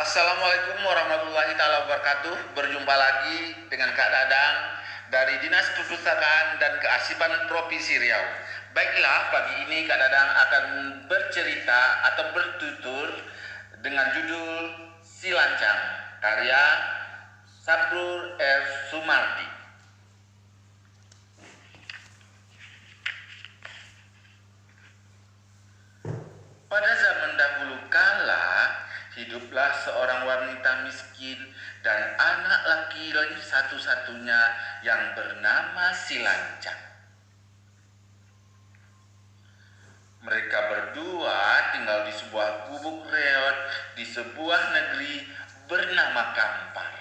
Assalamualaikum warahmatullahi taala wabarakatuh. Berjumpa lagi dengan Kak Dadang dari Dinas Perpustakaan dan Kearsipan Provinsi Riau. Baiklah, pagi ini Kak Dadang akan bercerita atau bertutur dengan judul Si Lancang, karya Sabrur R. Sumardi. Pada zaman dahulu kala, hiduplah seorang wanita miskin dan anak laki-laki satu-satunya yang bernama Si Lancang. Mereka berdua tinggal di sebuah gubuk reot di sebuah negeri bernama Kampar.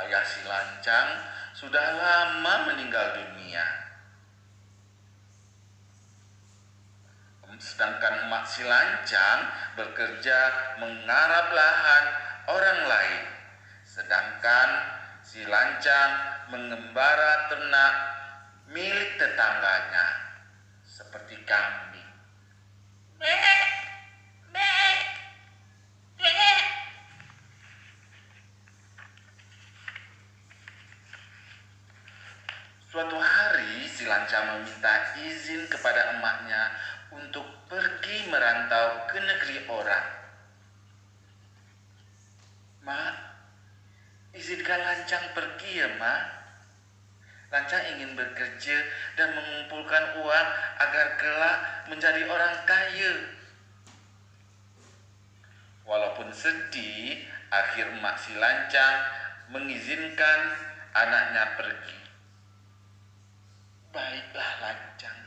Ayah Si Lancang sudah lama meninggal dunia. Sedangkan emak Si Lancang bekerja menggarap lahan orang lain. Sedangkan Si Lancang mengembara ternak milik tetangganya, seperti kambing. Suatu hari Si Lancang meminta izin kepada emaknya untuk pergi merantau ke negeri orang. "Mak, izinkan Lancang pergi ya, Mak. Lancang ingin bekerja dan mengumpulkan uang agar kelak menjadi orang kaya." Walaupun sedih, akhir emak Si Lancang mengizinkan anaknya pergi. "Baiklah Lancang,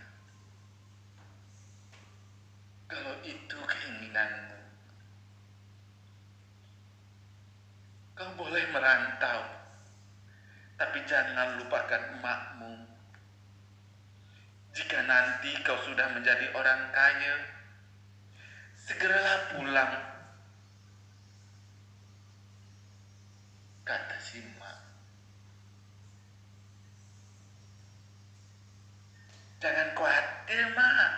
kalau itu keinginanmu, kau boleh merantau, tapi jangan lupakan emakmu. Jika nanti kau sudah menjadi orang kaya, segeralah pulang," kata si emak. "Jangan khawatir, Mak.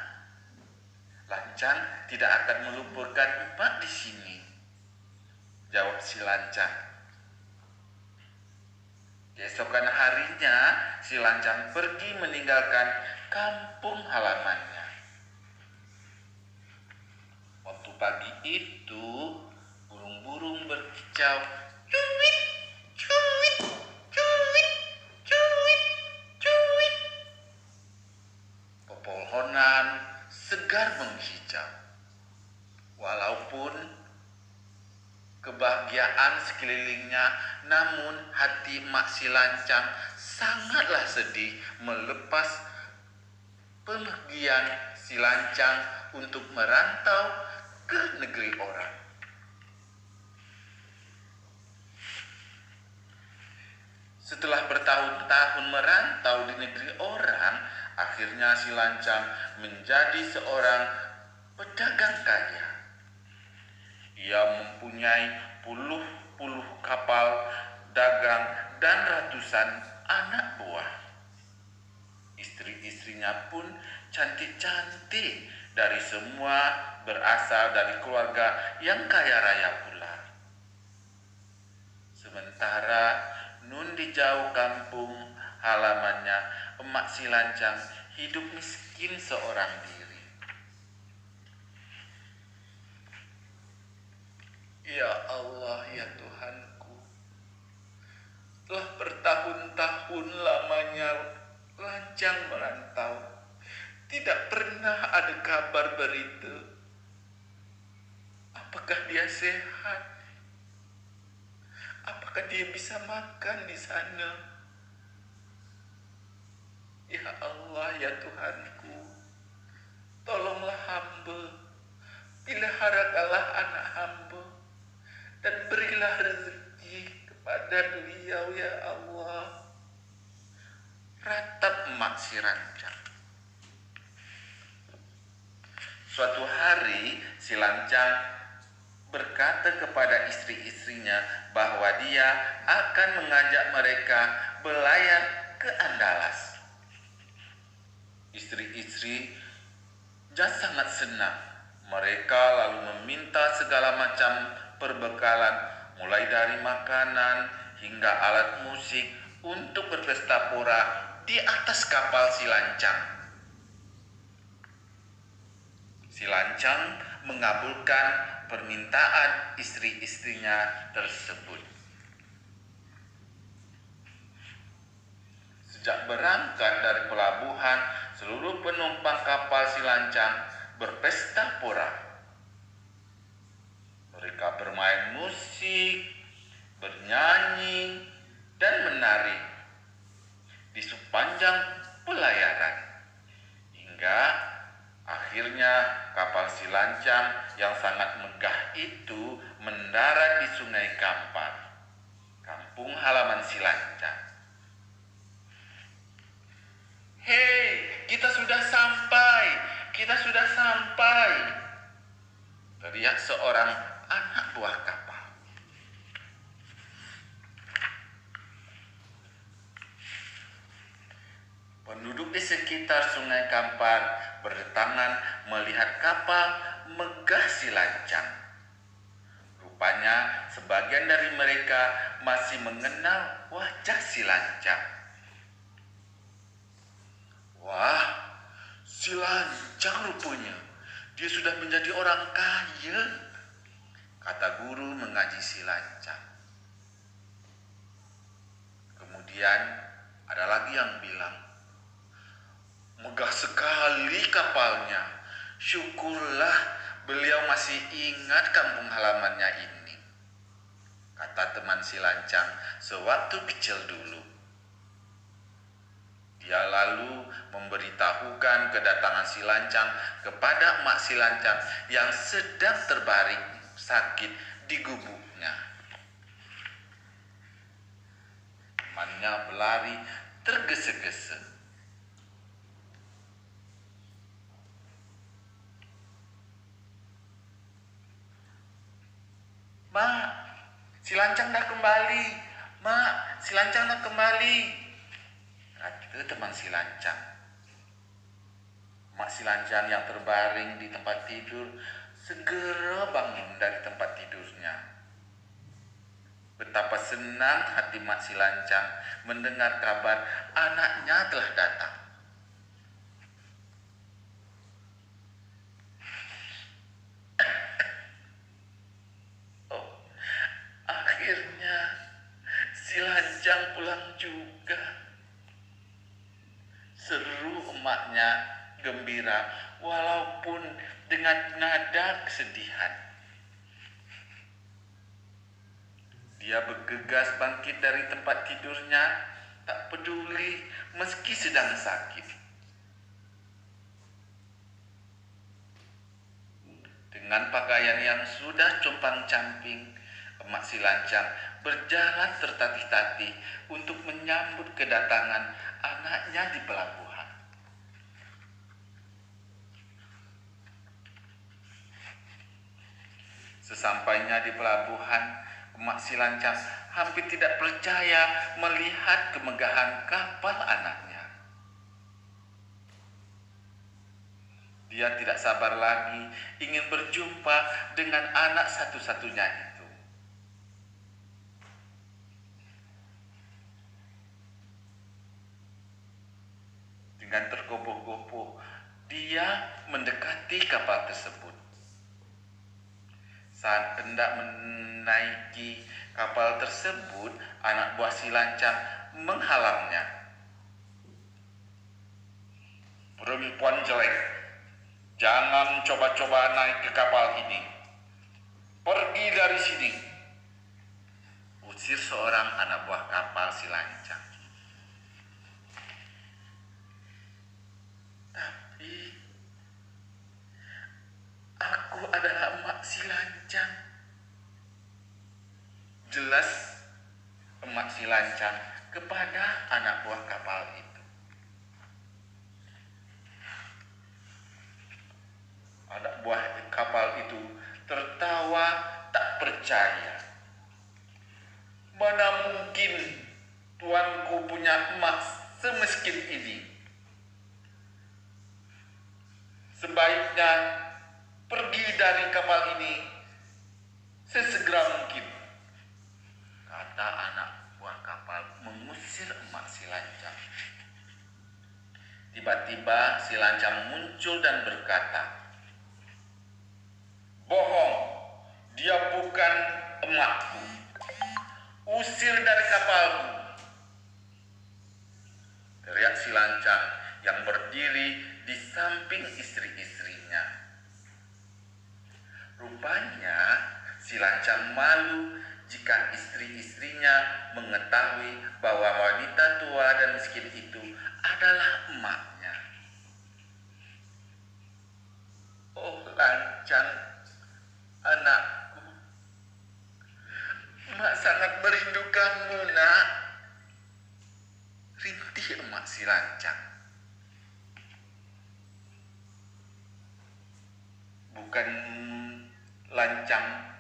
Lancang tidak akan melupakan emak di sini," jawab Si Lancang. Keesokan harinya, Si Lancang pergi meninggalkan kampung halamannya. Waktu pagi itu, burung-burung berkicau, "Cuit, cuit, cuit, cuit, cuit." Pepohonan segar menghijau. Walaupun kebahagiaan sekelilingnya, namun hati emak Si Lancang sangatlah sedih melepas pemergian Si Lancang untuk merantau ke negeri orang. Setelah bertahun-tahun merantau di negeri orang, akhirnya Si Lancang menjadi seorang pedagang kaya. Ia mempunyai puluh-puluh kapal dagang dan ratusan anak buah. Istri-istrinya pun cantik-cantik, dari semua berasal dari keluarga yang kaya raya pula. Sementara nun di jauh kampung halamannya, emak Si Lancang hidup miskin seorang diri. "Ya Allah, ya Tuhanku, telah bertahun-tahun lamanya Lancang merantau. Tidak pernah ada kabar berita. Apakah dia sehat? Apakah dia bisa makan di sana? Ya Allah, ya Tuhanku, tolonglah hamba, peliharakanlah anak hamba, dan berilah rezeki kepada beliau ya Allah," ratap emak Si Lancang. Suatu hari Si Lancang berkata kepada istri-istrinya bahwa dia akan mengajak mereka berlayar ke Andalas. Istri-istri sangat senang, Mereka lalu meminta segala macam perbekalan, mulai dari makanan hingga alat musik untuk berpesta pora di atas kapal si lancang. Si lancang mengabulkan permintaan istri-istrinya tersebut. Sejak berangkat dari pelabuhan, seluruh penumpang kapal si lancang berpesta pora. Mereka bermain musik, bernyanyi, dan menari di sepanjang pelayaran, hingga akhirnya kapal si lancang yang sangat megah itu mendarat di Sungai Kampar, kampung halaman si lancang. "Hei, kita sudah sampai, kita sudah sampai," teriak seorang anak buah kapal. Penduduk di sekitar Sungai Kampar berdatangan melihat kapal megah si lancang. Rupanya sebagian dari mereka masih mengenal wajah si lancang. "Wah, si lancang rupanya. Dia sudah menjadi orang kaya," kata guru mengaji si lancang. Kemudian ada lagi yang bilang, "Megah sekali kapalnya. Syukurlah beliau masih ingat kampung halamannya ini," kata teman si lancang sewaktu kecil dulu. Dia lalu memberitahukan kedatangan si lancang kepada emak si lancang yang sedang terbaring sakit di gubuknya. Temannya berlari tergesa-gesa. "Mak, si lancang dah kembali. Mak, si lancang dah kembali," kata teman si lancang. Mak si lancang yang terbaring di tempat tidur segera bangun dari tempat tidurnya. Betapa senang hati mak si lancang mendengar kabar anaknya telah datang. "Oh, akhirnya si lancang pulang juga," seru emaknya gembira walaupun dengan nada kesedihan. Dia bergegas bangkit dari tempat tidurnya, tak peduli meski sedang sakit. Dengan pakaian yang sudah compang-camping, emak si lancang berjalan tertatih-tatih untuk menyambut kedatangan anaknya di pelabuhan. Sesampainya di pelabuhan, emak si lancang hampir tidak percaya melihat kemegahan kapal anaknya. Dia tidak sabar lagi ingin berjumpa dengan anak satu-satunya itu. Dengan tergopoh-gopoh, dia mendekati kapal tersebut. Saat hendak menaiki kapal tersebut, anak buah si lancang menghalangnya. "Perempuan jelek, jangan coba-coba naik ke kapal ini. Pergi dari sini," usir seorang anak buah kapal si lancang. "Tapi aku adalah emak si lancang," jelas emak si lancang kepada anak buah kapal itu. Anak buah kapal itu tertawa tak percaya. "Mana mungkin tuanku punya emak semiskin ini. Sebaiknya pergi dari kapal ini sesegera mungkin, kata anak buah kapal mengusir emak si lancang. Tiba-tiba si lancang muncul dan berkata, "Bohong, dia bukan emakku. Usir dari kapalku." Teriak si lancang yang berdiri di samping istri-istrinya. Rupanya si lancang malu jika istri-istrinya mengetahui bahwa wanita tua dan miskin itu adalah emaknya. "Oh lancang, anakku, emak sangat merindukanmu nak," rintih emak si lancang. Bukan lancang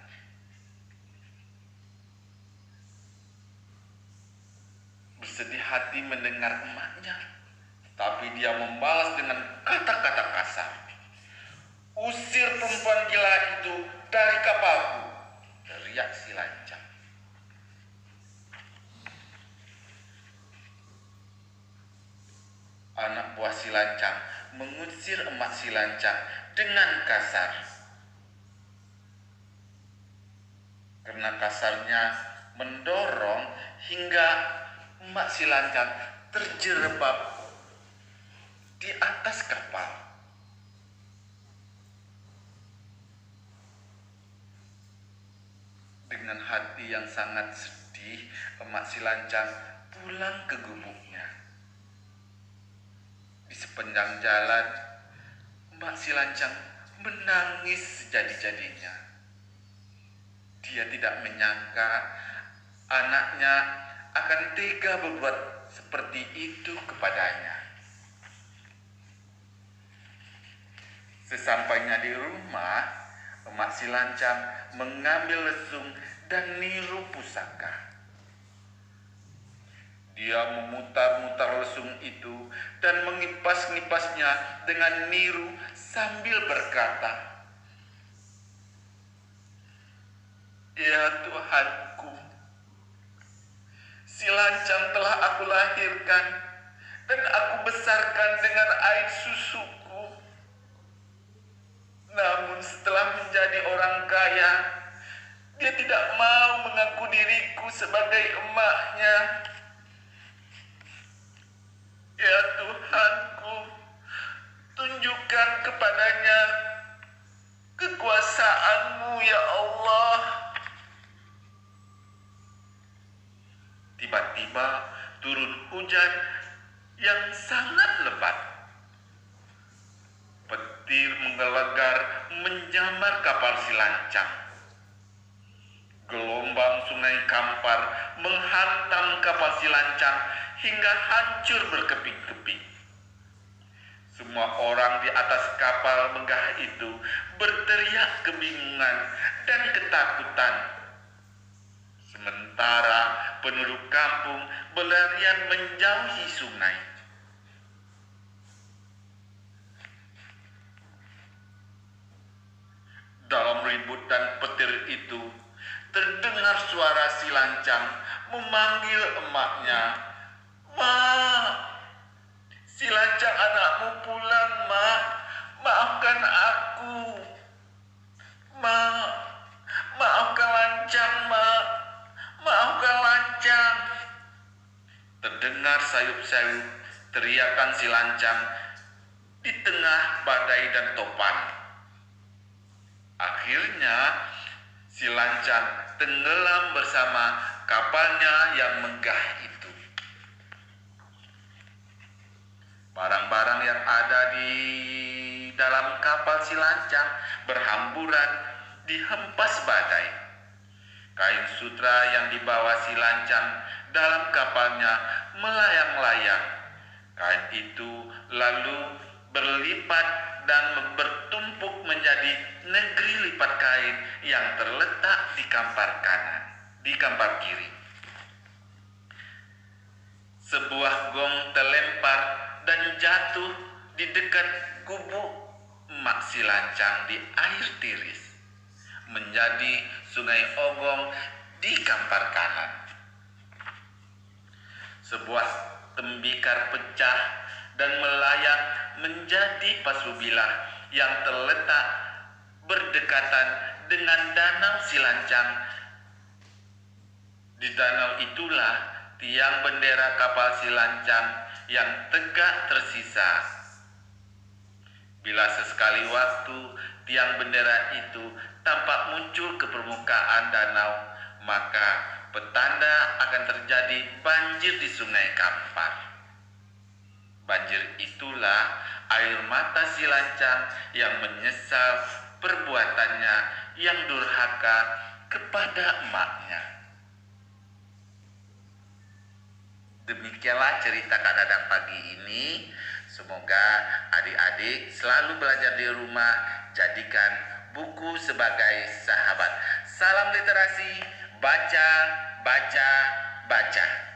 bersedih hati mendengar emaknya, tapi dia membalas dengan kata-kata kasar. "Usir perempuan gila itu dari kapalku," teriak si lancang. Anak buah si lancang mengusir emak si lancang dengan kasar. Karena kasarnya mendorong hingga emak si lancang terjerembab di atas kapal. Dengan hati yang sangat sedih, emak si lancang pulang ke gubuknya. Di sepanjang jalan, emak si lancang menangis sejadi-jadinya. Dia tidak menyangka anaknya akan tega berbuat seperti itu kepadanya. Sesampainya di rumah, emak si lancang mengambil lesung dan niru pusaka. Dia memutar-mutar lesung itu dan mengipas-ngipasnya dengan niru sambil berkata, "Ya Tuhanku, si lancang telah aku lahirkan dan aku besarkan dengan air susuku. Namun setelah menjadi orang kaya, dia tidak mau mengaku diriku sebagai emaknya. Ya Tuhanku, tunjukkan kepadanya kekuasaan-Mu ya Allah." Tiba-tiba turun hujan yang sangat lebat. Petir menggelegar menyambar kapal si lancang. Gelombang sungai Kampar menghantam kapal si lancang hingga hancur berkeping-keping. Semua orang di atas kapal megah itu berteriak kebingungan dan ketakutan. Sementara penduduk kampung berlarian menjauhi sungai. Dalam ribut dan petir itu, terdengar suara si lancang memanggil emaknya. "Ma, si lancang anakmu pulang, Ma. Maafkan aku. Ma, maafkan lancang, Ma. Maafkan lancang." Terdengar sayup-sayup teriakan si lancang di tengah badai dan topan. Akhirnya si lancang tenggelam bersama kapalnya yang megah itu. Barang-barang yang ada di dalam kapal si lancang berhamburan dihempas badai. Kain sutra yang dibawa si lancang dalam kapalnya melayang-layang. Kain itu lalu berlipat dan bertumpuk menjadi negeri lipat kain yang terletak di kampar kanan, di kampar kiri. Sebuah gong terlempar dan jatuh di dekat gubuk emak si Silancang di air tiris, menjadi Sungai Ogong di Kampar Kanan. Sebuah tembikar pecah dan melayang menjadi Pasubilah yang terletak berdekatan dengan Danau Silancang. Di danau itulah tiang bendera kapal Silancang yang tegak tersisa. Bila sesekali waktu tiang bendera itu tampak muncul ke permukaan danau, maka petanda akan terjadi banjir di Sungai Kampar. Banjir itulah air mata Silancang yang menyesal perbuatannya yang durhaka kepada emaknya. Demikianlah cerita Kak Dadang pagi ini. Semoga adik-adik selalu belajar di rumah, jadikan buku sebagai sahabat. Salam literasi, baca, baca, baca.